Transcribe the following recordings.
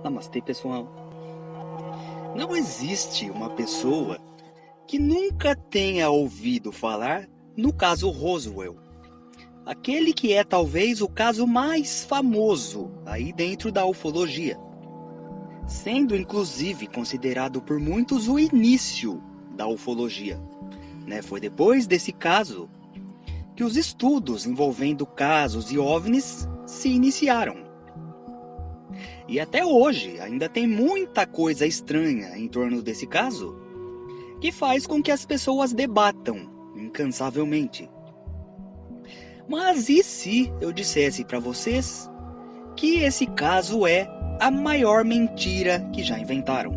Namastê, pessoal. Não existe uma pessoa que nunca tenha ouvido falar no caso Roswell. Aquele que é talvez o caso mais famoso aí dentro da ufologia. Sendo inclusive considerado por muitos o início da ufologia. Foi depois desse caso que os estudos envolvendo casos e OVNIs se iniciaram. E até hoje ainda tem muita coisa estranha em torno desse caso, que faz com que as pessoas debatam incansavelmente. Mas e se eu dissesse para vocês que esse caso é a maior mentira que já inventaram?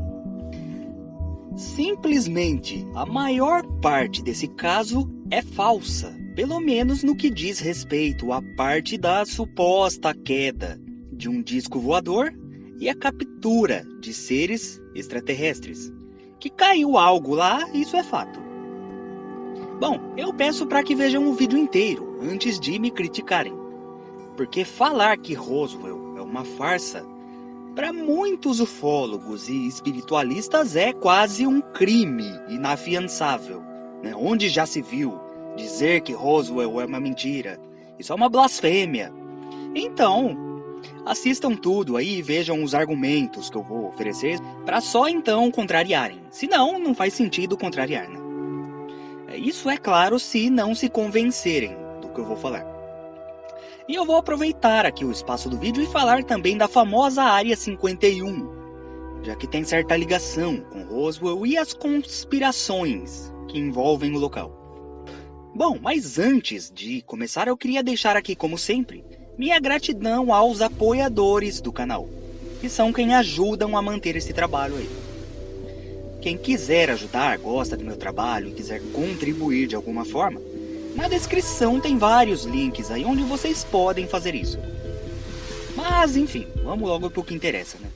Simplesmente a maior parte desse caso é falsa, pelo menos no que diz respeito à parte da suposta queda de um disco voador e a captura de seres extraterrestres. Que caiu algo lá, isso é fato. Bom, eu peço para que vejam o vídeo inteiro antes de me criticarem. Porque falar que Roswell é uma farsa, para muitos ufólogos e espiritualistas é quase um crime inafiançável. Onde já se viu dizer que Roswell é uma mentira? Isso é uma blasfêmia. Então, assistam tudo aí e vejam os argumentos que eu vou oferecer para só então contrariarem. Senão, não faz sentido contrariar, né? Isso é claro se não se convencerem do que eu vou falar. E eu vou aproveitar aqui o espaço do vídeo e falar também da famosa Área 51, já que tem certa ligação com Roswell e as conspirações que envolvem o local. Bom, mas antes de começar eu queria deixar aqui, como sempre, minha gratidão aos apoiadores do canal, que são quem ajudam a manter esse trabalho aí. Quem quiser ajudar, gosta do meu trabalho e quiser contribuir de alguma forma, na descrição tem vários links aí onde vocês podem fazer isso. Mas enfim, vamos logo pro que interessa, né?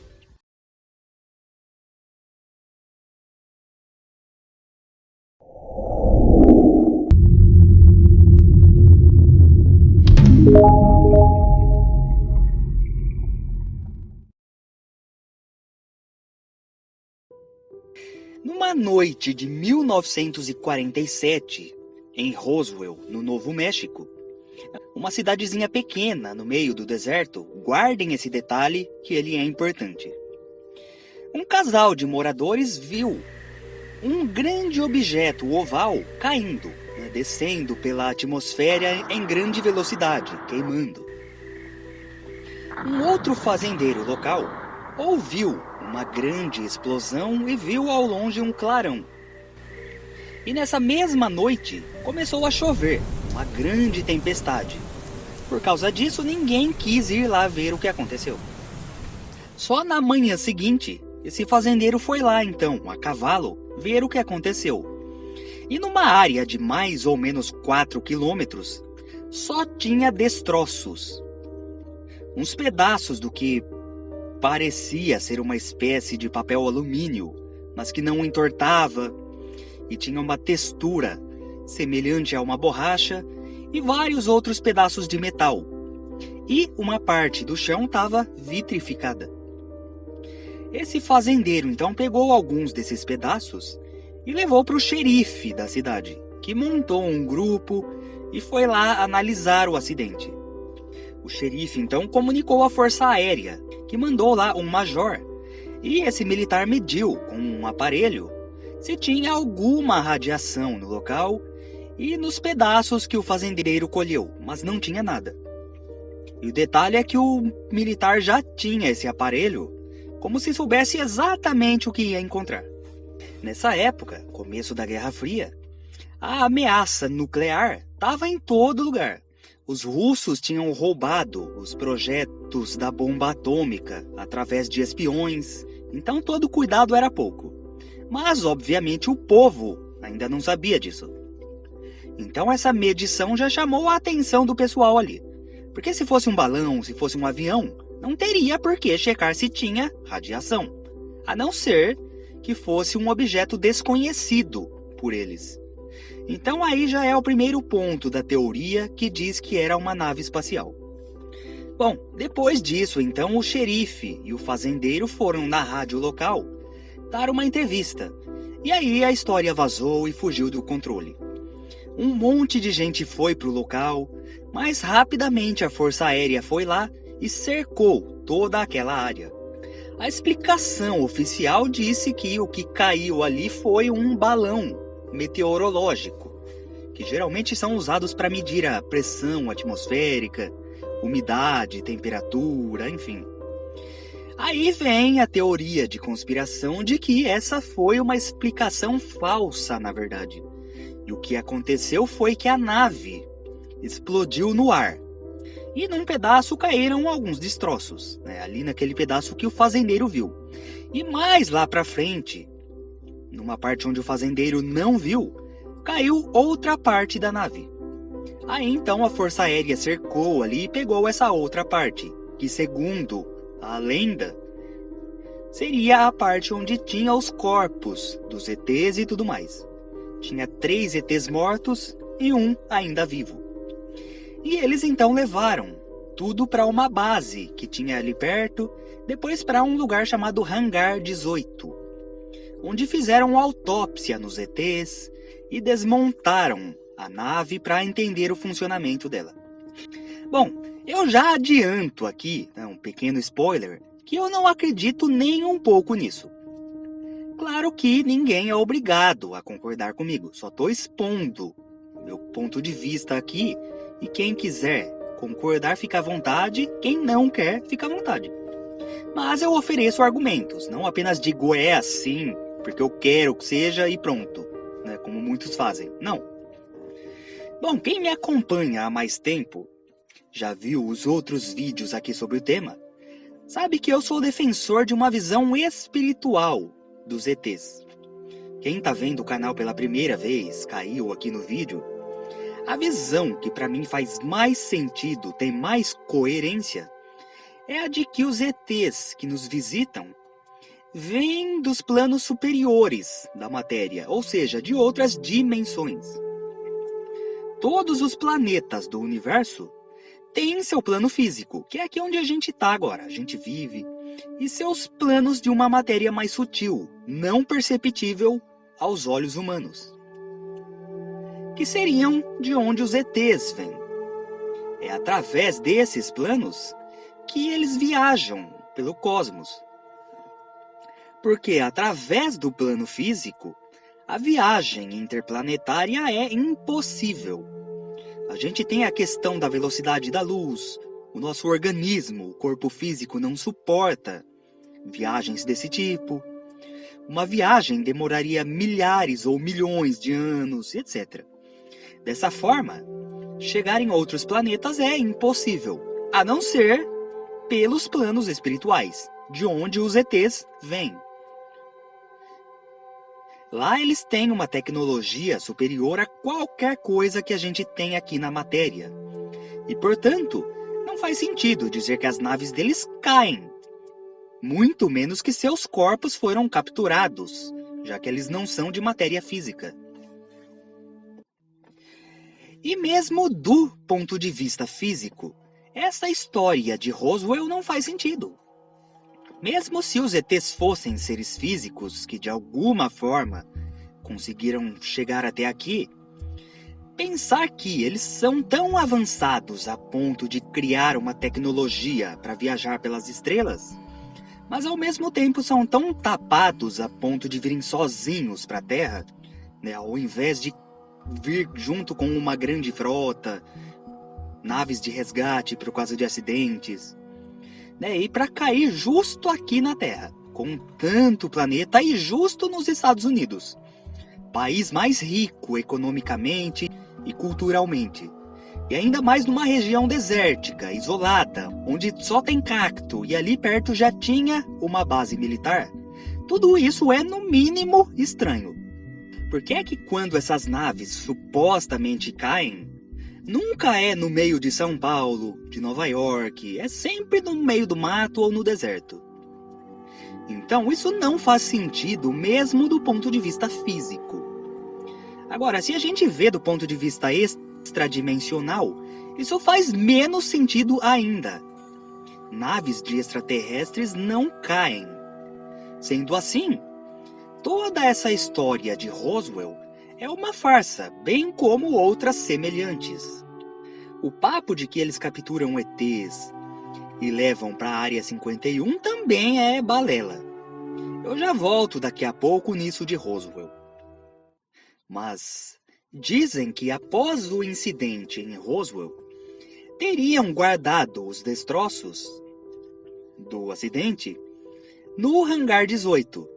Numa noite de 1947, em Roswell, no Novo México, uma cidadezinha pequena no meio do deserto, guardem esse detalhe que ele é importante. Um casal de moradores viu um grande objeto oval caindo, descendo pela atmosfera em grande velocidade, queimando. Um outro fazendeiro local ouviu uma grande explosão e viu ao longe um clarão. E nessa mesma noite começou a chover, uma grande tempestade. Por causa disso, ninguém quis ir lá ver o que aconteceu. Só na manhã seguinte, esse fazendeiro foi lá então, a cavalo, ver o que aconteceu. E numa área de mais ou menos 4 quilômetros, só tinha destroços. Uns pedaços do que parecia ser uma espécie de papel alumínio, mas que não entortava e tinha uma textura semelhante a uma borracha, e vários outros pedaços de metal. E uma parte do chão estava vitrificada. Esse fazendeiro então pegou alguns desses pedaços e levou para o xerife da cidade, que montou um grupo e foi lá analisar o acidente. O xerife então comunicou à Força Aérea, que mandou lá um major, e esse militar mediu com um aparelho se tinha alguma radiação no local e nos pedaços que o fazendeiro colheu, mas não tinha nada. E o detalhe é que o militar já tinha esse aparelho, como se soubesse exatamente o que ia encontrar. Nessa época, começo da Guerra Fria, a ameaça nuclear estava em todo lugar. Os russos tinham roubado os projetos da bomba atômica através de espiões, então todo cuidado era pouco. Mas, obviamente, o povo ainda não sabia disso. Então essa medição já chamou a atenção do pessoal ali. Porque se fosse um balão, se fosse um avião, não teria por que checar se tinha radiação. A não ser que fosse um objeto desconhecido por eles. Então aí já é o primeiro ponto da teoria que diz que era uma nave espacial. Bom, depois disso, então, o xerife e o fazendeiro foram na rádio local dar uma entrevista. E aí a história vazou e fugiu do controle. Um monte de gente foi para o local, mas rapidamente a Força Aérea foi lá e cercou toda aquela área. A explicação oficial disse que o que caiu ali foi um balão meteorológico, que geralmente são usados para medir a pressão atmosférica, umidade, temperatura, enfim. Aí vem a teoria de conspiração de que essa foi uma explicação falsa, na verdade. E o que aconteceu foi que a nave explodiu no ar. E num pedaço caíram alguns destroços, né? Ali naquele pedaço que o fazendeiro viu. E mais lá pra frente, numa parte onde o fazendeiro não viu, caiu outra parte da nave. Aí então a Força Aérea cercou ali e pegou essa outra parte, que segundo a lenda, seria a parte onde tinha os corpos dos ETs e tudo mais. Tinha 3 ETs mortos e um ainda vivo. E eles então levaram tudo para uma base que tinha ali perto, depois para um lugar chamado Hangar 18, onde fizeram autópsia nos ETs e desmontaram a nave para entender o funcionamento dela. Bom, eu já adianto aqui, um pequeno spoiler, que eu não acredito nem um pouco nisso. Claro que ninguém é obrigado a concordar comigo, só estou expondo meu ponto de vista aqui, e quem quiser concordar fica à vontade, quem não quer fica à vontade. Mas eu ofereço argumentos, não apenas digo é assim, porque eu quero que seja e pronto, né, como muitos fazem, não. Bom, quem me acompanha há mais tempo, já viu os outros vídeos aqui sobre o tema, sabe que eu sou defensor de uma visão espiritual dos ETs. Quem está vendo o canal pela primeira vez, caiu aqui no vídeo, a visão que para mim faz mais sentido, tem mais coerência, é a de que os ETs que nos visitam vêm dos planos superiores da matéria, ou seja, de outras dimensões. Todos os planetas do universo têm seu plano físico, que é aqui onde a gente está agora, a gente vive, e seus planos de uma matéria mais sutil, não perceptível aos olhos humanos, que seriam de onde os ETs vêm. É através desses planos que eles viajam pelo cosmos. Porque através do plano físico, a viagem interplanetária é impossível. A gente tem a questão da velocidade da luz, o nosso organismo, o corpo físico não suporta viagens desse tipo. Uma viagem demoraria milhares ou milhões de anos, etc. Dessa forma, chegar em outros planetas é impossível, a não ser pelos planos espirituais, de onde os ETs vêm. Lá eles têm uma tecnologia superior a qualquer coisa que a gente tem aqui na matéria. E, portanto, não faz sentido dizer que as naves deles caem, muito menos que seus corpos foram capturados, já que eles não são de matéria física. E mesmo do ponto de vista físico, essa história de Roswell não faz sentido. Mesmo se os ETs fossem seres físicos que de alguma forma conseguiram chegar até aqui, pensar que eles são tão avançados a ponto de criar uma tecnologia para viajar pelas estrelas, mas ao mesmo tempo são tão tapados a ponto de virem sozinhos para a Terra, né, ao invés de vir junto com uma grande frota, naves de resgate por causa de acidentes, né, e para cair justo aqui na Terra, com tanto planeta e justo nos Estados Unidos, país mais rico economicamente e culturalmente, e ainda mais numa região desértica, isolada, onde só tem cacto e ali perto já tinha uma base militar. Tudo isso é no mínimo estranho. Por que é que quando essas naves supostamente caem, nunca é no meio de São Paulo, de Nova York, é sempre no meio do mato ou no deserto? Então isso não faz sentido mesmo do ponto de vista físico. Agora, se a gente vê do ponto de vista extradimensional, isso faz menos sentido ainda. naves de extraterrestres não caem. Sendo assim, toda essa história de Roswell é uma farsa, bem como outras semelhantes. O papo de que eles capturam ETs e levam para a Área 51 também é balela. Eu já volto daqui a pouco nisso de Roswell. Mas dizem que após o incidente em Roswell, teriam guardado os destroços do acidente no hangar 18,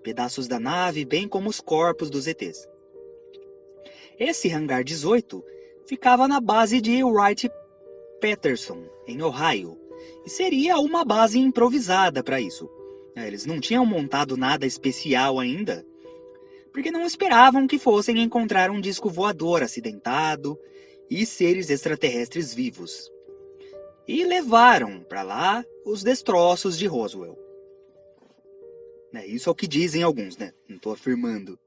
pedaços da nave, bem como os corpos dos ETs. Esse hangar 18 ficava na base de Wright-Patterson, em Ohio, e seria uma base improvisada para isso. Eles não tinham montado nada especial ainda, porque não esperavam que fossem encontrar um disco voador acidentado e seres extraterrestres vivos. E levaram para lá os destroços de Roswell. Isso é o que dizem alguns, né? Não estou afirmando.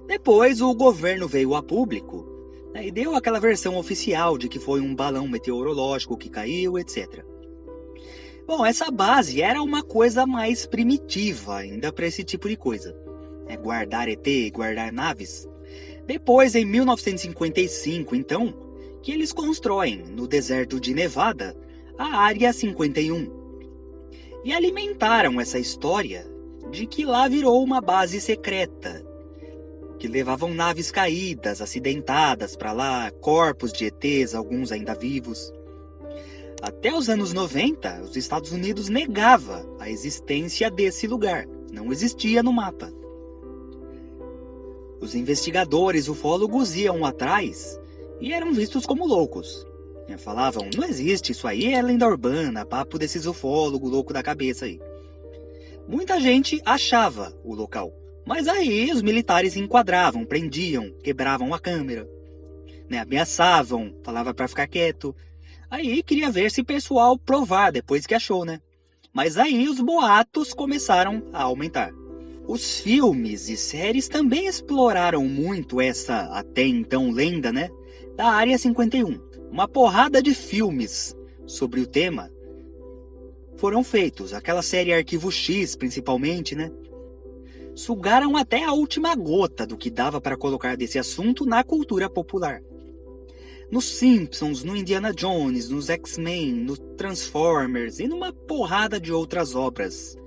Depois o governo veio a público e deu aquela versão oficial de que foi um balão meteorológico que caiu, etc. Bom, essa base era uma coisa mais primitiva ainda para esse tipo de coisa. Guardar ET, guardar naves. Depois, em 1955, então, que eles constroem, no deserto de Nevada, a Área 51. E alimentaram essa história de que lá virou uma base secreta, que levavam naves caídas, acidentadas para lá, corpos de ETs, alguns ainda vivos. Até os anos 90, os Estados Unidos negava a existência desse lugar, não existia no mapa. Os investigadores ufólogos iam atrás e eram vistos como loucos. Falavam, não existe, isso aí é lenda urbana, papo desses ufólogos loucos da cabeça aí. Muita gente achava o local, mas aí os militares enquadravam, prendiam, quebravam a câmera, ameaçavam, falavam para ficar quieto. Aí queria ver se o pessoal provar depois que achou, né? Mas aí os boatos começaram a aumentar. Os filmes e séries também exploraram muito essa, até então, lenda, da Área 51. Uma porrada de filmes sobre o tema foram feitos. Aquela série Arquivo X, principalmente, sugaram até a última gota do que dava para colocar desse assunto na cultura popular. Nos Simpsons, no Indiana Jones, nos X-Men, no Transformers e numa porrada de outras obras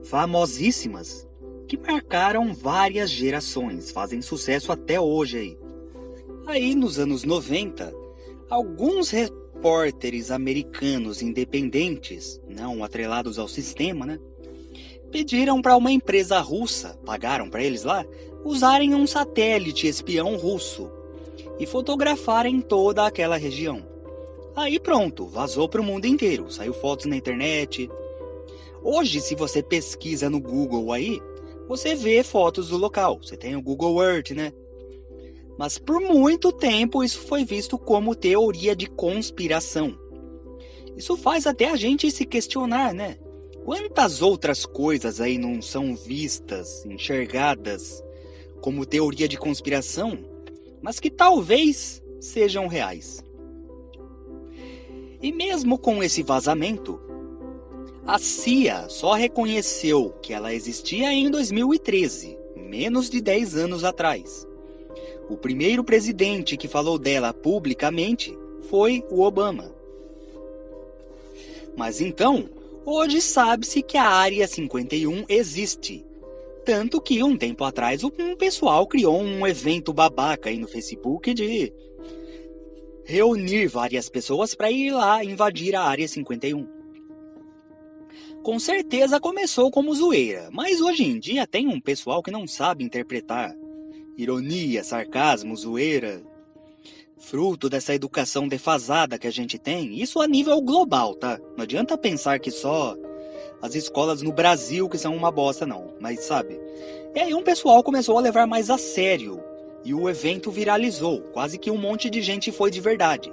famosíssimas que marcaram várias gerações, fazem sucesso até hoje aí. Aí nos anos 90, alguns repórteres americanos independentes, não atrelados ao sistema, pediram para uma empresa russa, pagaram para eles lá, usarem um satélite espião russo e fotografarem toda aquela região. Aí pronto, vazou para o mundo inteiro, saiu fotos na internet. Hoje, se você pesquisa no Google aí, você vê fotos do local, você tem o Google Earth, Mas por muito tempo isso foi visto como teoria de conspiração. Isso faz até a gente se questionar, Quantas outras coisas aí não são vistas, enxergadas como teoria de conspiração, mas que talvez sejam reais. E mesmo com esse vazamento, a CIA só reconheceu que ela existia em 2013, menos de 10 anos atrás. O primeiro presidente que falou dela publicamente foi o Obama. Mas então, hoje sabe-se que a Área 51 existe. Tanto que um tempo atrás um pessoal criou um evento babaca aí no Facebook de reunir várias pessoas para ir lá invadir a Área 51. Com certeza começou como zoeira, mas hoje em dia tem um pessoal que não sabe interpretar ironia, sarcasmo, zoeira, fruto dessa educação defasada que a gente tem, isso a nível global, tá? Não adianta pensar que só as escolas no Brasil que são uma bosta, não, mas sabe? E aí um pessoal começou a levar mais a sério, e o evento viralizou, quase que um monte de gente foi de verdade.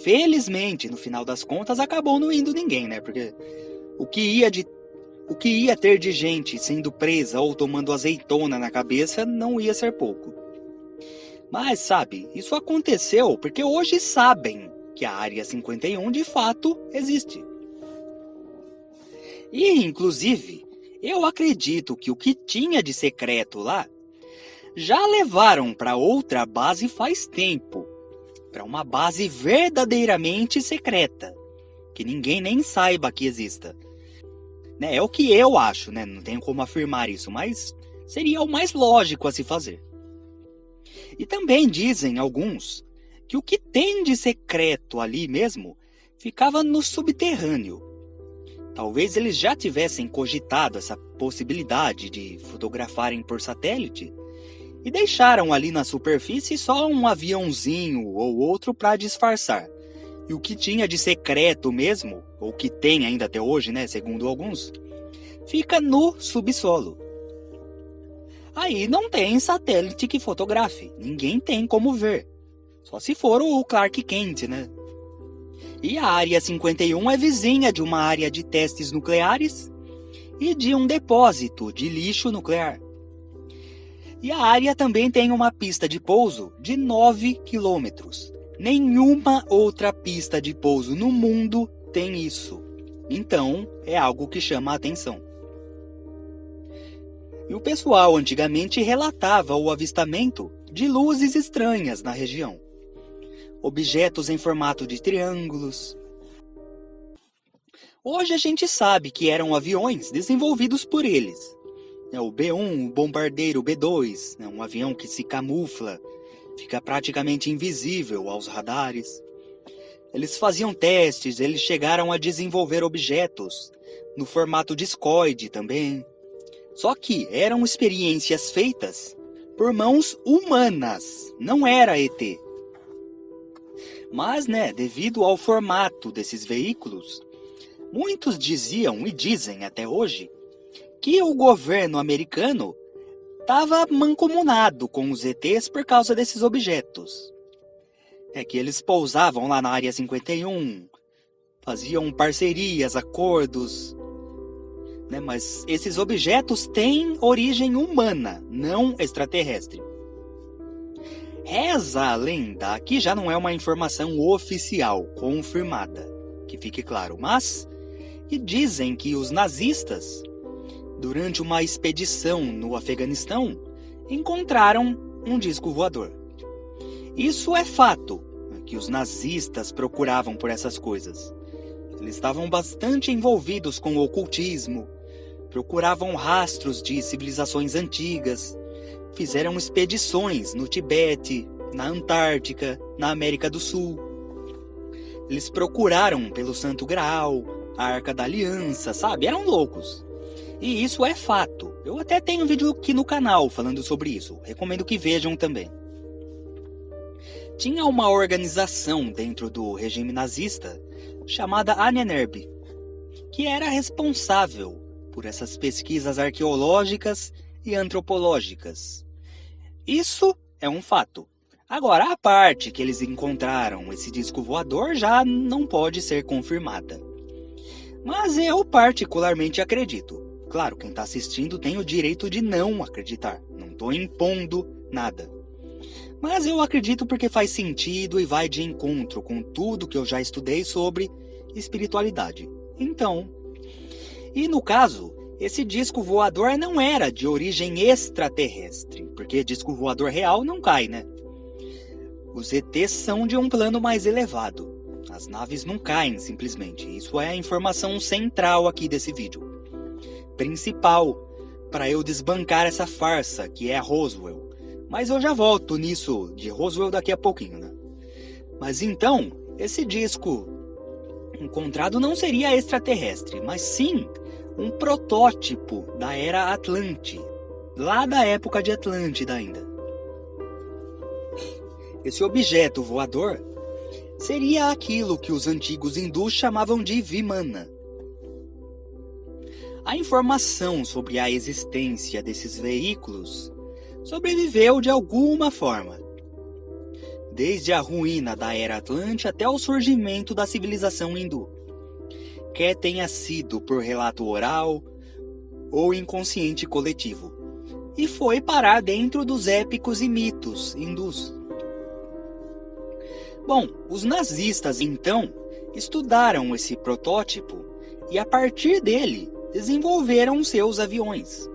Felizmente, no final das contas, acabou não indo ninguém, porque o que ia ter de gente sendo presa ou tomando azeitona na cabeça não ia ser pouco. Mas, sabe, isso aconteceu porque hoje sabem que a Área 51 de fato existe. E, inclusive, eu acredito que o que tinha de secreto lá já levaram para outra base faz tempo, para uma base verdadeiramente secreta, que ninguém nem saiba que exista. Né? É o que eu acho, né? Não tenho como afirmar isso, mas seria o mais lógico a se fazer. E também dizem alguns que o que tem de secreto ali mesmo ficava no subterrâneo. Talvez eles já tivessem cogitado essa possibilidade de fotografarem por satélite e deixaram ali na superfície só um aviãozinho ou outro para disfarçar. E o que tinha de secreto mesmo, ou que tem ainda até hoje, né, segundo alguns, fica no subsolo. Aí não tem satélite que fotografe, ninguém tem como ver. Só se for o Clark Kent, né? E a Área 51 é vizinha de uma área de testes nucleares e de um depósito de lixo nuclear. E a área também tem uma pista de pouso de 9 quilômetros. Nenhuma outra pista de pouso no mundo tem isso. Então, é algo que chama a atenção. E o pessoal antigamente relatava o avistamento de luzes estranhas na região. Objetos em formato de triângulos. Hoje a gente sabe que eram aviões desenvolvidos por eles. O B-1, o bombardeiro B-2, um avião que se camufla, fica praticamente invisível aos radares. Eles faziam testes, eles chegaram a desenvolver objetos no formato discoide também. Só que eram experiências feitas por mãos humanas, não era ET. Mas, devido ao formato desses veículos, muitos diziam e dizem até hoje que o governo americano estava mancomunado com os ETs por causa desses objetos. Que eles pousavam lá na Área 51, faziam parcerias, acordos, mas esses objetos têm origem humana, não extraterrestre. Reza a lenda, que já não é uma informação oficial, confirmada, que fique claro, mas que dizem que os nazistas, durante uma expedição no Afeganistão, encontraram um disco voador. Isso é fato, que os nazistas procuravam por essas coisas. Eles estavam bastante envolvidos com o ocultismo, procuravam rastros de civilizações antigas, fizeram expedições no Tibete, na Antártica, na América do Sul. Eles procuraram pelo Santo Graal, a Arca da Aliança, sabe? Eram loucos. E isso é fato. Eu até tenho um vídeo aqui no canal falando sobre isso. Recomendo que vejam também. Tinha uma organização dentro do regime nazista chamada Ahnenerbe, que era responsável por essas pesquisas arqueológicas e antropológicas. Isso é um fato. Agora, a parte que eles encontraram esse disco voador já não pode ser confirmada. Mas eu particularmente acredito. Claro, quem está assistindo tem o direito de não acreditar. Não estou impondo nada. Mas eu acredito porque faz sentido e vai de encontro com tudo que eu já estudei sobre espiritualidade. Então, e no caso, esse disco voador não era de origem extraterrestre, porque disco voador real não cai, né? Os ETs são de um plano mais elevado. As naves não caem simplesmente. Isso é a informação central aqui desse vídeo. Principal, para eu desbancar essa farsa que é a Roswell. Mas eu já volto nisso de Roswell daqui a pouquinho, né? Mas então, esse disco encontrado não seria extraterrestre, mas sim um protótipo da era Atlante, lá da época de Atlântida ainda. Esse objeto voador seria aquilo que os antigos hindus chamavam de Vimana. A informação sobre a existência desses veículos sobreviveu de alguma forma, desde a ruína da era Atlante até o surgimento da civilização hindu, quer tenha sido por relato oral ou inconsciente coletivo, e foi parar dentro dos épicos e mitos hindus. Bom, os nazistas então estudaram esse protótipo e a partir dele desenvolveram seus aviões.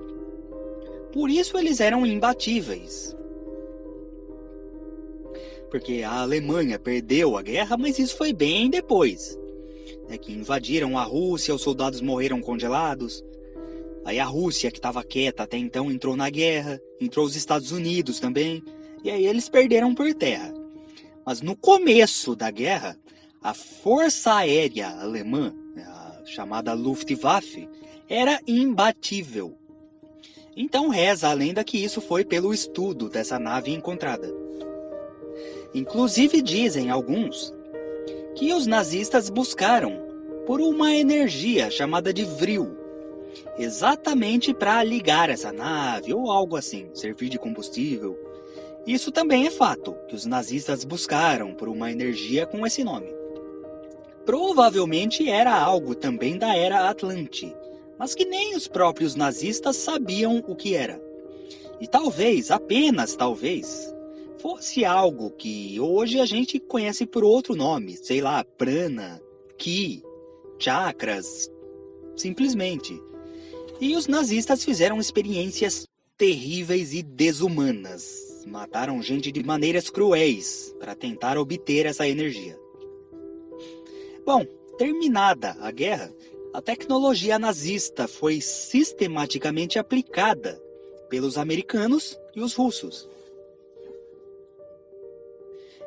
Por isso eles eram imbatíveis. Porque a Alemanha perdeu a guerra, mas isso foi bem depois. Que invadiram a Rússia, os soldados morreram congelados. Aí a Rússia, que estava quieta até então, entrou na guerra, entrou os Estados Unidos também, e aí eles perderam por terra. Mas no começo da guerra, a Força Aérea Alemã, a chamada Luftwaffe, era imbatível. Então reza a lenda que isso foi pelo estudo dessa nave encontrada. Inclusive dizem alguns que os nazistas buscaram por uma energia chamada de vril, exatamente para ligar essa nave ou algo assim, servir de combustível. Isso também é fato, que os nazistas buscaram por uma energia com esse nome. Provavelmente era algo também da Era Atlante, mas que nem os próprios nazistas sabiam o que era. E talvez, apenas talvez, fosse algo que hoje a gente conhece por outro nome, sei lá, prana, ki, chakras, simplesmente. E os nazistas fizeram experiências terríveis e desumanas. Mataram gente de maneiras cruéis para tentar obter essa energia. Bom, terminada a guerra, a tecnologia nazista foi sistematicamente aplicada pelos americanos e os russos.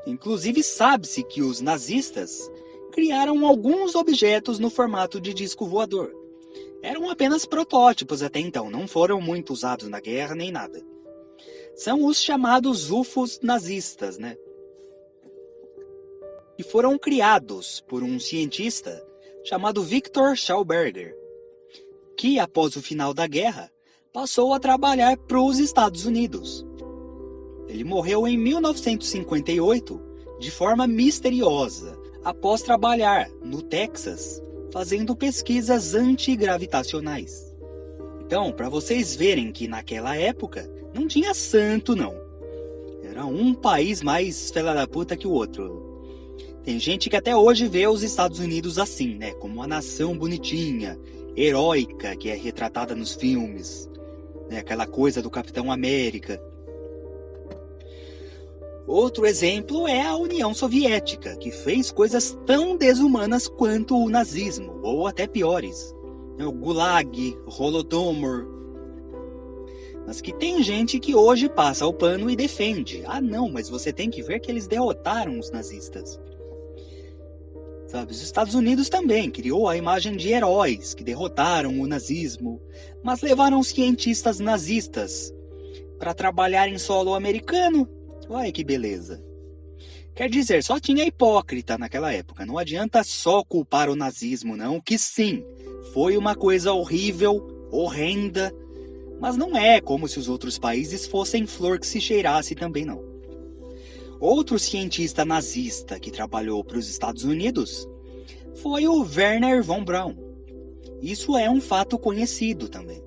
Inclusive sabe-se que os nazistas criaram alguns objetos no formato de disco voador. Eram apenas protótipos até então, não foram muito usados na guerra nem nada. São os chamados UFOs nazistas, né? E foram criados por um cientista chamado Victor Schauberger, que após o final da guerra passou a trabalhar para os Estados Unidos. Ele morreu em 1958 de forma misteriosa, após trabalhar no Texas, fazendo pesquisas antigravitacionais. Então, para vocês verem que naquela época não tinha santo não. Era um país mais fela da puta que o outro. Tem gente que até hoje vê os Estados Unidos assim, né? Como uma nação bonitinha, heróica, que é retratada nos filmes. Né? Aquela coisa do Capitão América. Outro exemplo é a União Soviética, que fez coisas tão desumanas quanto o nazismo, ou até piores. O Gulag, Holodomor. Mas que tem gente que hoje passa o pano e defende. Ah não, mas você tem que ver que eles derrotaram os nazistas. Sabe, os Estados Unidos também criou a imagem de heróis que derrotaram o nazismo, mas levaram cientistas nazistas para trabalhar em solo americano. Olha que beleza. Quer dizer, só tinha hipócrita naquela época. Não adianta só culpar o nazismo, não. Que sim, foi uma coisa horrível, horrenda. Mas não é como se os outros países fossem flor que se cheirasse também, não. Outro cientista nazista que trabalhou para os Estados Unidos foi o Werner von Braun. Isso é um fato conhecido também.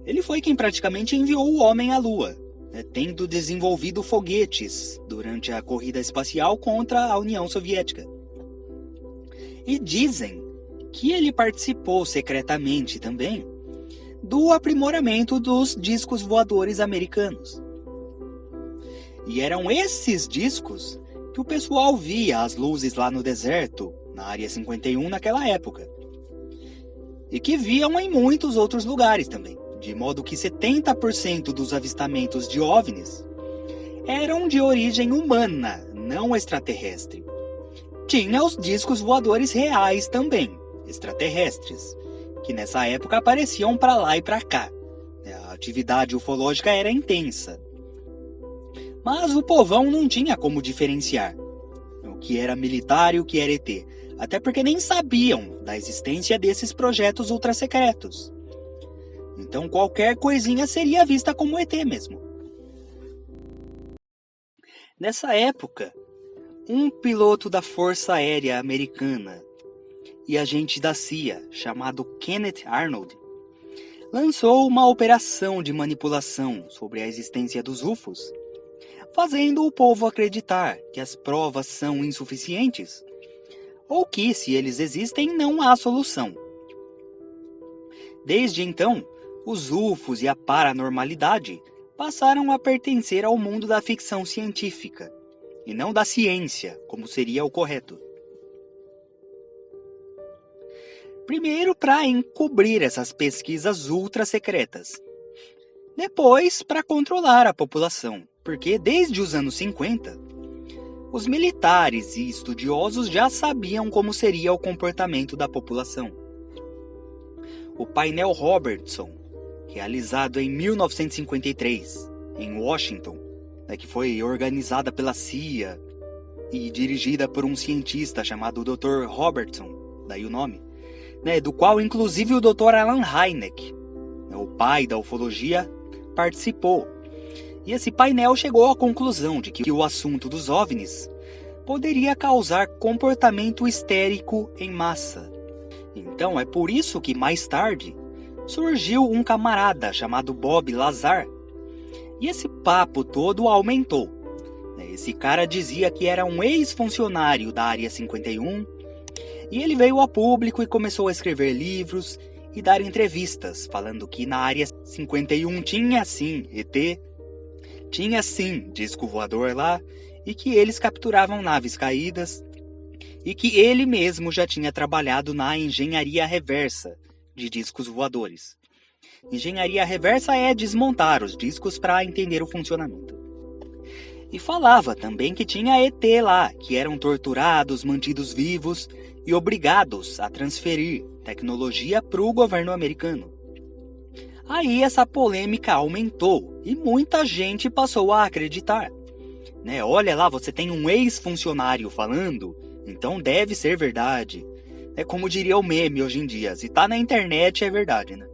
Ele foi quem praticamente enviou o homem à Lua, tendo desenvolvido foguetes durante a corrida espacial contra a União Soviética. E dizem que ele participou secretamente também do aprimoramento dos discos voadores americanos. E eram esses discos que o pessoal via as luzes lá no deserto, na Área 51 naquela época. E que viam em muitos outros lugares também. De modo que 70% dos avistamentos de OVNIs eram de origem humana, não extraterrestre. Tinha os discos voadores reais também, extraterrestres, que nessa época apareciam para lá e para cá. A atividade ufológica era intensa. Mas o povão não tinha como diferenciar o que era militar e o que era ET, até porque nem sabiam da existência desses projetos ultrasecretos. Então qualquer coisinha seria vista como ET mesmo. Nessa época, um piloto da Força Aérea Americana e agente da CIA, chamado Kenneth Arnold, lançou uma operação de manipulação sobre a existência dos UFOs, fazendo o povo acreditar que as provas são insuficientes, ou que, se eles existem, não há solução. Desde então, os UFOs e a paranormalidade passaram a pertencer ao mundo da ficção científica, e não da ciência, como seria o correto. Primeiro, para encobrir essas pesquisas ultra secretas. Depois, para controlar a população, porque desde os anos 50, os militares e estudiosos já sabiam como seria o comportamento da população. O painel Robertson, realizado em 1953, em Washington, que foi organizada pela CIA e dirigida por um cientista chamado Dr. Robertson, daí o nome, do qual inclusive o Dr. Allen Hynek, o pai da ufologia, participou. E esse painel chegou à conclusão de que o assunto dos OVNIs poderia causar comportamento histérico em massa. Então é por isso que mais tarde surgiu um camarada chamado Bob Lazar, e esse papo todo aumentou. Esse cara dizia que era um ex-funcionário da Área 51, e ele veio a público e começou a escrever livros e dar entrevistas, falando que na Área 51 tinha sim ET, tinha sim disco voador lá, e que eles capturavam naves caídas, e que ele mesmo já tinha trabalhado na engenharia reversa de discos voadores. Engenharia reversa é desmontar os discos para entender o funcionamento. E falava também que tinha ET lá, que eram torturados, mantidos vivos e obrigados a transferir tecnologia para o governo americano. Aí essa polêmica aumentou e muita gente passou a acreditar. Olha lá, você tem um ex-funcionário falando, então deve ser verdade. É como diria o meme hoje em dia, se tá na internet é verdade, né?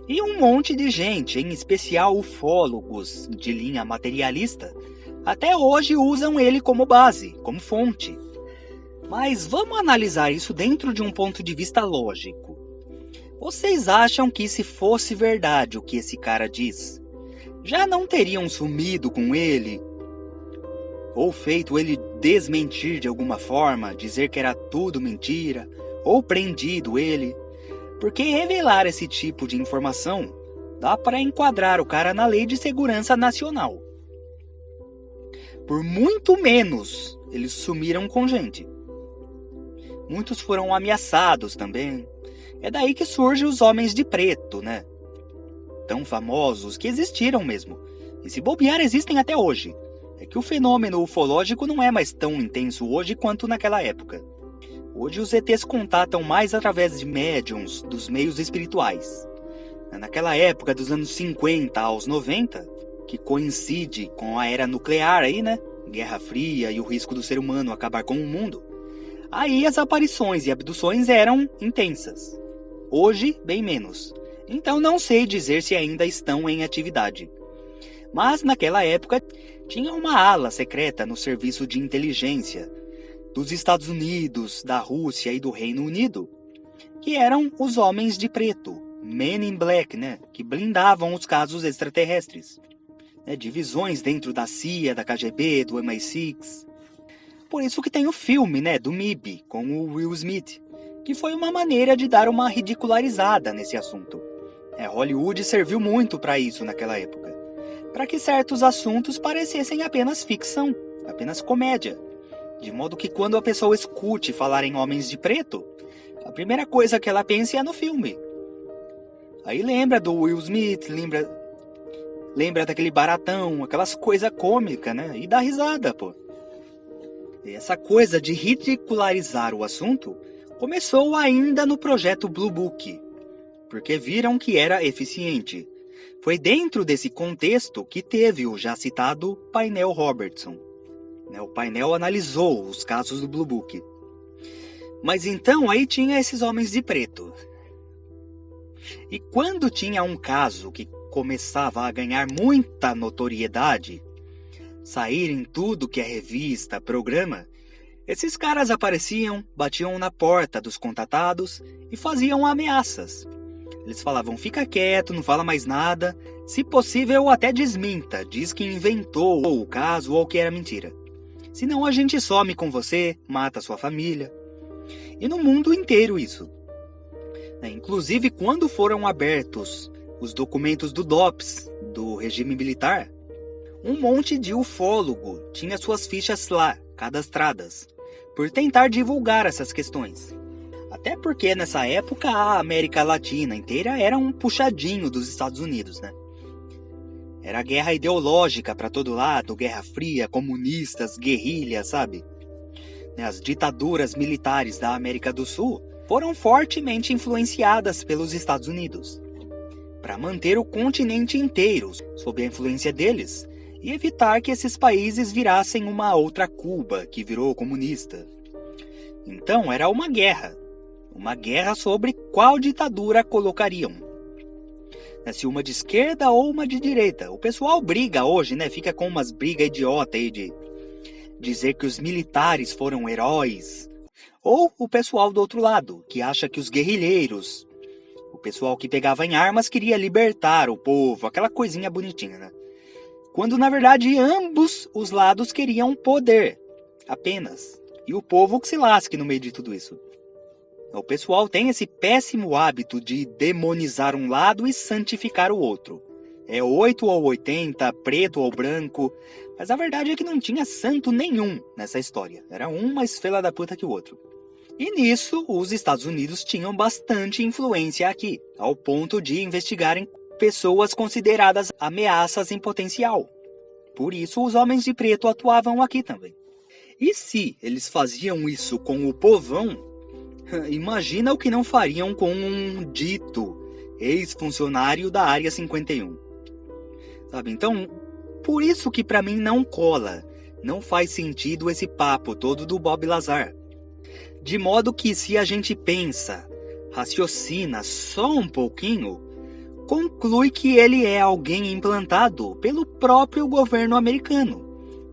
E um monte de gente, em especial ufólogos de linha materialista, até hoje usam ele como base, como fonte. Mas vamos analisar isso dentro de um ponto de vista lógico. Vocês acham que se fosse verdade o que esse cara diz, já não teriam sumido com ele? Ou feito ele desmentir de alguma forma, dizer que era tudo mentira, ou prendido ele? Porque revelar esse tipo de informação dá para enquadrar o cara na Lei de Segurança Nacional. Por muito menos, eles sumiram com gente. Muitos foram ameaçados também. É daí que surgem os homens de preto, Tão famosos que existiram mesmo. E se bobear, existem até hoje. É que o fenômeno ufológico não é mais tão intenso hoje quanto naquela época. Hoje os ETs contatam mais através de médiums dos meios espirituais. Naquela época dos anos 50 aos 90, que coincide com a era nuclear aí, Guerra Fria e o risco do ser humano acabar com o mundo, aí as aparições e abduções eram intensas. Hoje, bem menos. Então não sei dizer se ainda estão em atividade. Mas naquela época tinha uma ala secreta no serviço de inteligência dos Estados Unidos, da Rússia e do Reino Unido, que eram os Homens de Preto, Men in Black, que blindavam os casos extraterrestres. Divisões dentro da CIA, da KGB, do MI6. Por isso que tem o filme, do MIB, com o Will Smith, que foi uma maneira de dar uma ridicularizada nesse assunto. Hollywood serviu muito para isso naquela época, para que certos assuntos parecessem apenas ficção, apenas comédia. De modo que quando a pessoa escute falar em Homens de Preto, a primeira coisa que ela pensa é no filme. Aí lembra do Will Smith, lembra daquele baratão, aquelas coisas cômicas, e dá risada, pô. E essa coisa de ridicularizar o assunto começou ainda no projeto Blue Book, porque viram que era eficiente. Foi dentro desse contexto que teve o já citado painel Robertson. O painel analisou os casos do Blue Book. Mas então aí tinha esses Homens de Preto. E quando tinha um caso que começava a ganhar muita notoriedade, sair em tudo que é revista, programa, esses caras apareciam, batiam na porta dos contatados e faziam ameaças. Eles falavam, fica quieto, não fala mais nada, se possível até desminta, diz que inventou o caso ou que era mentira. Senão a gente some com você, mata sua família. E no mundo inteiro isso. Inclusive, quando foram abertos os documentos do DOPS, do regime militar, um monte de ufólogo tinha suas fichas lá, cadastradas, por tentar divulgar essas questões. Até porque nessa época a América Latina inteira era um puxadinho dos Estados Unidos, né? Era guerra ideológica para todo lado, guerra fria, comunistas, guerrilha, sabe? As ditaduras militares da América do Sul foram fortemente influenciadas pelos Estados Unidos, para manter o continente inteiro sob a influência deles e evitar que esses países virassem uma outra Cuba que virou comunista. Então era uma guerra sobre qual ditadura colocariam. Se uma de esquerda ou uma de direita. O pessoal briga hoje, né? Fica com umas brigas idiota aí de dizer que os militares foram heróis. Ou o pessoal do outro lado, que acha que os guerrilheiros, o pessoal que pegava em armas, queria libertar o povo, aquela coisinha bonitinha, né? Quando na verdade ambos os lados queriam poder, apenas. E o povo que se lasque no meio de tudo isso. O pessoal tem esse péssimo hábito de demonizar um lado e santificar o outro. É 8 ou 80, preto ou branco, mas a verdade é que não tinha santo nenhum nessa história. Era um mais fela da puta que o outro. E nisso, os Estados Unidos tinham bastante influência aqui, ao ponto de investigarem pessoas consideradas ameaças em potencial. Por isso, os homens de preto atuavam aqui também. E se eles faziam isso com o povão, imagina o que não fariam com um dito ex-funcionário da Área 51. Sabe? Então, por isso que pra mim não cola, não faz sentido esse papo todo do Bob Lazar. De modo que se a gente pensa, raciocina só um pouquinho, conclui que ele é alguém implantado pelo próprio governo americano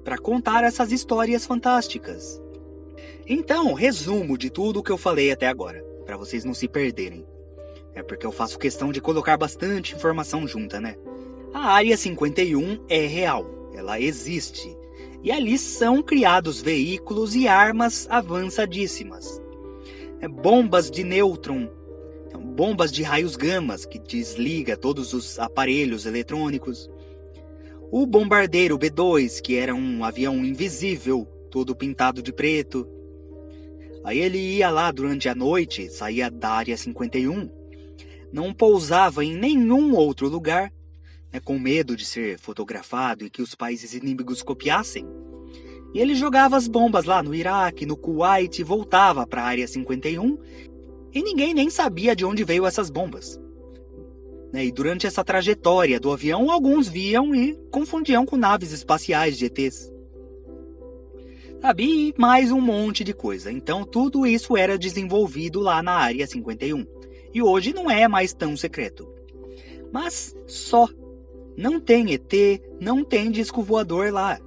para contar essas histórias fantásticas. Então, resumo de tudo o que eu falei até agora, para vocês não se perderem. É porque eu faço questão de colocar bastante informação junta, né? A Área 51 é real, ela existe. E ali são criados veículos e armas avançadíssimas. Bombas de nêutron, bombas de raios gamas que desliga todos os aparelhos eletrônicos. O bombardeiro B-2, que era um avião invisível, todo pintado de preto. Aí ele ia lá durante a noite, saía da Área 51, não pousava em nenhum outro lugar, com medo de ser fotografado e que os países inimigos copiassem. E ele jogava as bombas lá no Iraque, no Kuwait, e voltava para a Área 51, e ninguém nem sabia de onde veio essas bombas. E durante essa trajetória do avião, alguns viam e confundiam com naves espaciais de ETs. E mais um monte de coisa. Então tudo isso era desenvolvido lá na Área 51. E hoje não é mais tão secreto. Mas só. Não tem ET, não tem disco voador lá.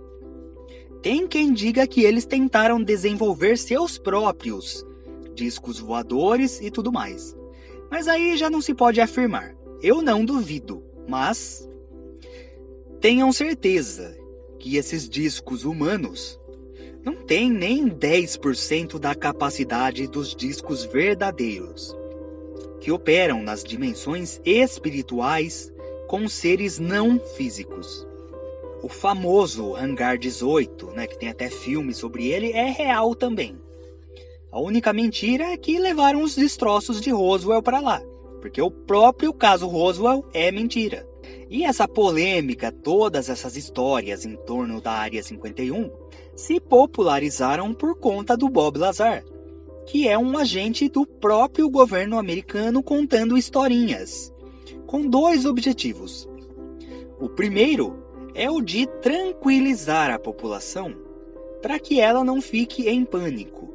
Tem quem diga que eles tentaram desenvolver seus próprios discos voadores e tudo mais. Mas aí já não se pode afirmar. Eu não duvido, mas tenham certeza que esses discos humanos não têm nem 10% da capacidade dos discos verdadeiros, que operam nas dimensões espirituais com seres não físicos. O famoso Hangar 18, que tem até filme sobre ele, é real também. A única mentira é que levaram os destroços de Roswell para lá, porque o próprio caso Roswell é mentira. E essa polêmica, todas essas histórias em torno da Área 51, se popularizaram por conta do Bob Lazar, que é um agente do próprio governo americano contando historinhas, com dois objetivos. O primeiro é o de tranquilizar a população para que ela não fique em pânico.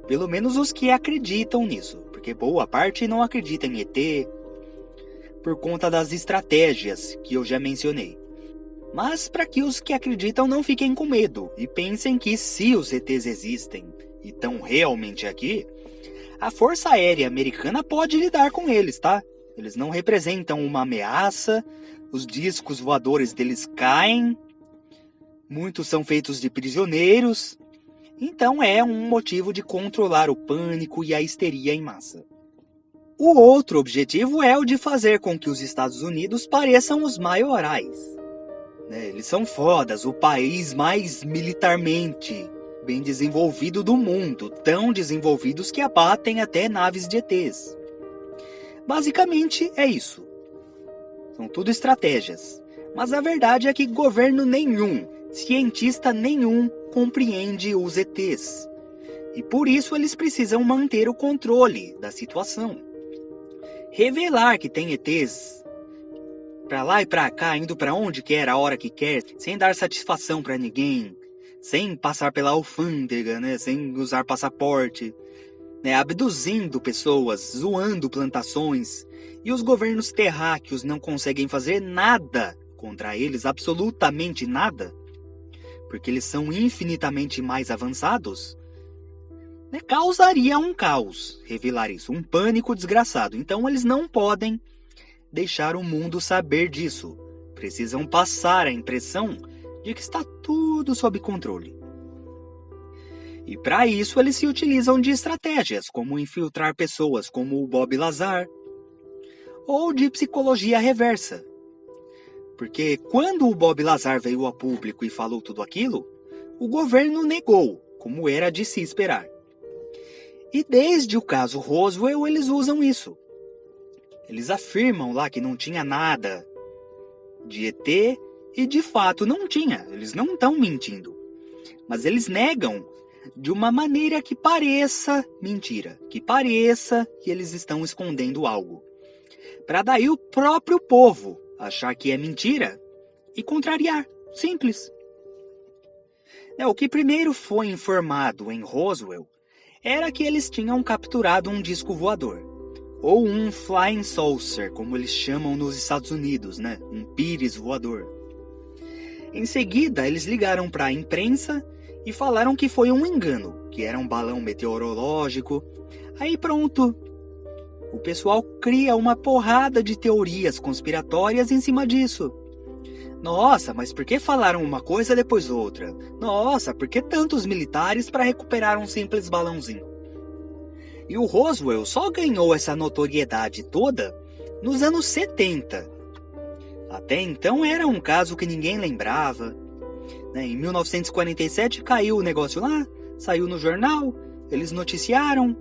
Pelo menos os que acreditam nisso, porque boa parte não acredita em ET, por conta das estratégias que eu já mencionei. Mas para que os que acreditam não fiquem com medo e pensem que se os ETs existem e estão realmente aqui, a Força Aérea Americana pode lidar com eles, tá? Eles não representam uma ameaça, os discos voadores deles caem, muitos são feitos de prisioneiros, então é um motivo de controlar o pânico e a histeria em massa. O outro objetivo é o de fazer com que os Estados Unidos pareçam os maiorais. Eles são fodas, o país mais militarmente bem desenvolvido do mundo, tão desenvolvidos que abatem até naves de ETs. Basicamente é isso. São tudo estratégias. Mas a verdade é que governo nenhum, cientista nenhum, compreende os ETs. E por isso eles precisam manter o controle da situação. Revelar que tem ETs pra lá e pra cá, indo pra onde quer, a hora que quer, sem dar satisfação pra ninguém, sem passar pela alfândega, sem usar passaporte, abduzindo pessoas, zoando plantações, e os governos terráqueos não conseguem fazer nada contra eles, absolutamente nada, porque eles são infinitamente mais avançados, causaria um caos revelar isso, um pânico desgraçado. Então eles não podem deixar o mundo saber disso. Precisam passar a impressão de que está tudo sob controle. E para isso eles se utilizam de estratégias, como infiltrar pessoas como o Bob Lazar, ou de psicologia reversa. Porque quando o Bob Lazar veio a público e falou tudo aquilo, o governo negou, como era de se esperar. E desde o caso Roswell eles usam isso. Eles afirmam lá que não tinha nada de ET e de fato não tinha. Eles não estão mentindo. Mas eles negam de uma maneira que pareça mentira. Que pareça que eles estão escondendo algo. Para daí o próprio povo achar que é mentira e contrariar. Simples. O que primeiro foi informado em Roswell era que eles tinham capturado um disco voador. Ou um flying saucer, como eles chamam nos Estados Unidos, um pires voador. Em seguida, eles ligaram para a imprensa e falaram que foi um engano, que era um balão meteorológico. Aí pronto, o pessoal cria uma porrada de teorias conspiratórias em cima disso. Nossa, mas por que falaram uma coisa depois outra? Nossa, por que tantos militares para recuperar um simples balãozinho? E o Roswell só ganhou essa notoriedade toda nos anos 70. Até então era um caso que ninguém lembrava. Em 1947 caiu o negócio lá, saiu no jornal, eles noticiaram,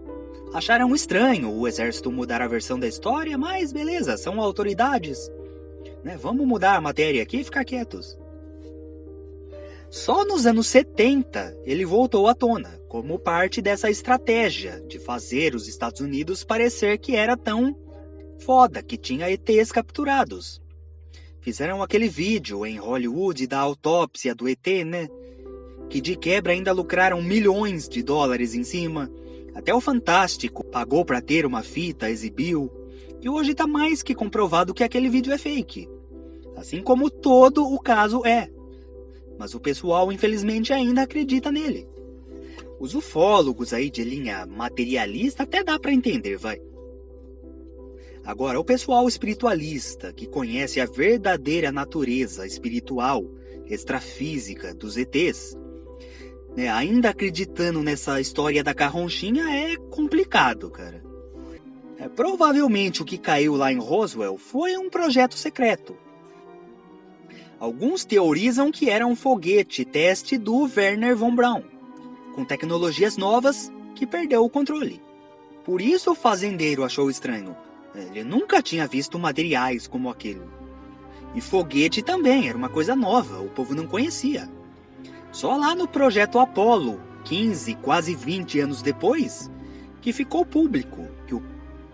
acharam estranho o exército mudar a versão da história, mas beleza, são autoridades. Vamos mudar a matéria aqui e ficar quietos. Só nos anos 70 ele voltou à tona, como parte dessa estratégia de fazer os Estados Unidos parecer que era tão foda, que tinha ETs capturados. Fizeram aquele vídeo em Hollywood da autópsia do ET, que de quebra ainda lucraram milhões de dólares em cima. Até o Fantástico pagou para ter uma fita, exibiu. E hoje está mais que comprovado que aquele vídeo é fake. Assim como todo o caso é. Mas o pessoal, infelizmente, ainda acredita nele. Os ufólogos aí de linha materialista até dá para entender, vai. Agora, o pessoal espiritualista, que conhece a verdadeira natureza espiritual, extrafísica dos ETs, ainda acreditando nessa história da carronchinha é complicado, cara. Provavelmente o que caiu lá em Roswell foi um projeto secreto. Alguns teorizam que era um foguete teste do Wernher von Braun, com tecnologias novas que perdeu o controle. Por isso o fazendeiro achou estranho. Ele nunca tinha visto materiais como aquele. E foguete também, era uma coisa nova, o povo não conhecia. Só lá no projeto Apollo, 15, quase 20 anos depois, que ficou público, que o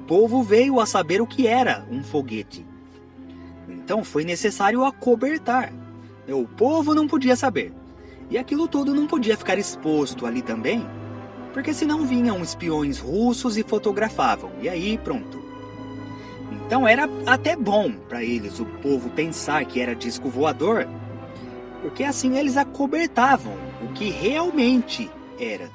povo veio a saber o que era um foguete. Então foi necessário acobertar. O povo não podia saber. E aquilo tudo não podia ficar exposto ali também, porque senão vinham espiões russos e fotografavam. E aí pronto. Então era até bom para eles, o povo, pensar que era disco voador, porque assim eles acobertavam o que realmente era.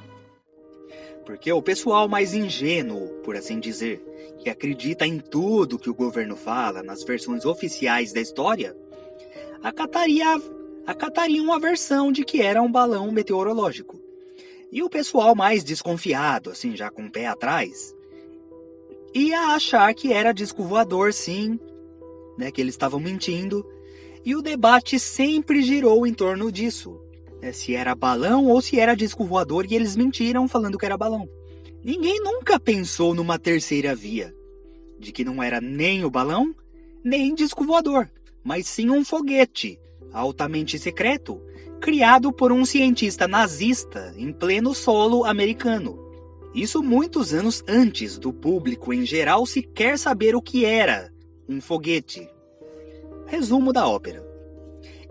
Porque o pessoal mais ingênuo, por assim dizer, que acredita em tudo que o governo fala, nas versões oficiais da história, acatariam a versão de que era um balão meteorológico. E o pessoal mais desconfiado, assim, já com o pé atrás, ia achar que era disco voador, sim, né, que eles estavam mentindo, e o debate sempre girou em torno disso, né, se era balão ou se era disco voador, e eles mentiram falando que era balão. Ninguém nunca pensou numa terceira via, de que não era nem o balão, nem disco voador, mas sim um foguete altamente secreto, criado por um cientista nazista em pleno solo americano. Isso muitos anos antes do público em geral sequer saber o que era um foguete. Resumo da ópera.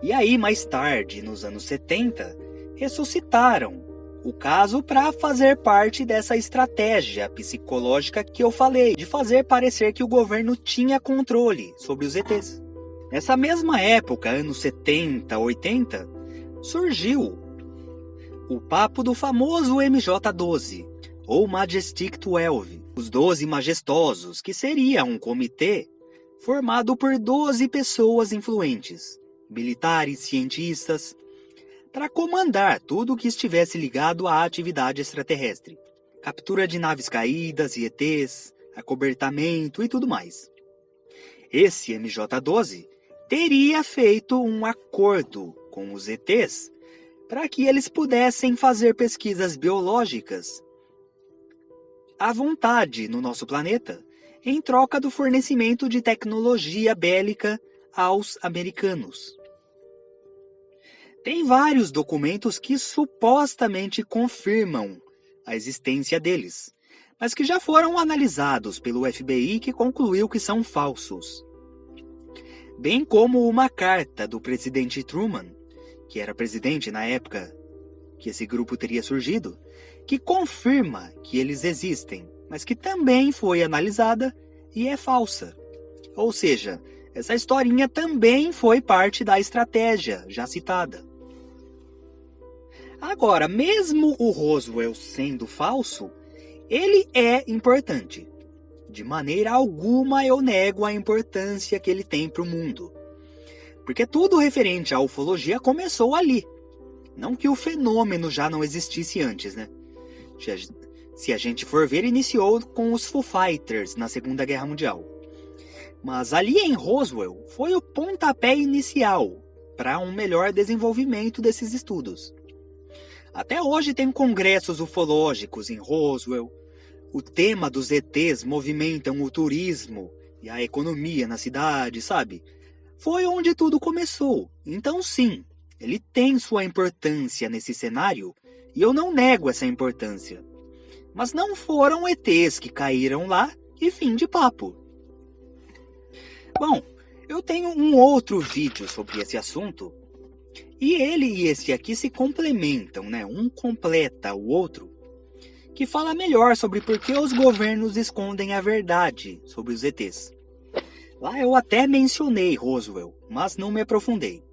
E aí, mais tarde, nos anos 70, ressuscitaram o caso para fazer parte dessa estratégia psicológica que eu falei, de fazer parecer que o governo tinha controle sobre os ETs. Nessa mesma época, anos 70, 80, surgiu o papo do famoso MJ-12, ou Majestic 12, os 12 majestosos, que seria um comitê formado por 12 pessoas influentes, militares, cientistas, para comandar tudo o que estivesse ligado à atividade extraterrestre. Captura de naves caídas e ETs, acobertamento e tudo mais. Esse MJ-12 teria feito um acordo com os ETs para que eles pudessem fazer pesquisas biológicas à vontade no nosso planeta, em troca do fornecimento de tecnologia bélica aos americanos. Tem vários documentos que supostamente confirmam a existência deles, mas que já foram analisados pelo FBI, que concluiu que são falsos. Bem como uma carta do presidente Truman, que era presidente na época que esse grupo teria surgido, que confirma que eles existem, mas que também foi analisada e é falsa. Ou seja, essa historinha também foi parte da estratégia já citada. Agora, mesmo o Roswell sendo falso, ele é importante. De maneira alguma eu nego a importância que ele tem para o mundo. Porque tudo referente à ufologia começou ali. Não que o fenômeno já não existisse antes, né? Se a gente for ver, iniciou com os Foo Fighters na Segunda Guerra Mundial. Mas ali em Roswell foi o pontapé inicial para um melhor desenvolvimento desses estudos. Até hoje tem congressos ufológicos em Roswell. O tema dos ETs movimentam o turismo e a economia na cidade, sabe? Foi onde tudo começou. Então sim, ele tem sua importância nesse cenário e eu não nego essa importância. Mas não foram ETs que caíram lá e fim de papo. Bom, eu tenho um outro vídeo sobre esse assunto e ele e esse aqui se complementam, né? Um completa o outro, que fala melhor sobre por que os governos escondem a verdade sobre os ETs. Lá eu até mencionei Roswell, mas não me aprofundei.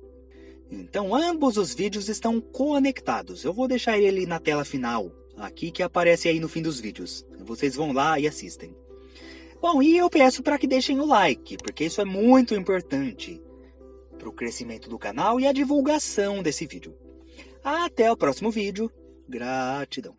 Então ambos os vídeos estão conectados. Eu vou deixar ele na tela final, aqui que aparece aí no fim dos vídeos. Vocês vão lá e assistem. Bom, e eu peço para que deixem o like, porque isso é muito importante para o crescimento do canal e a divulgação desse vídeo. Até o próximo vídeo. Gratidão.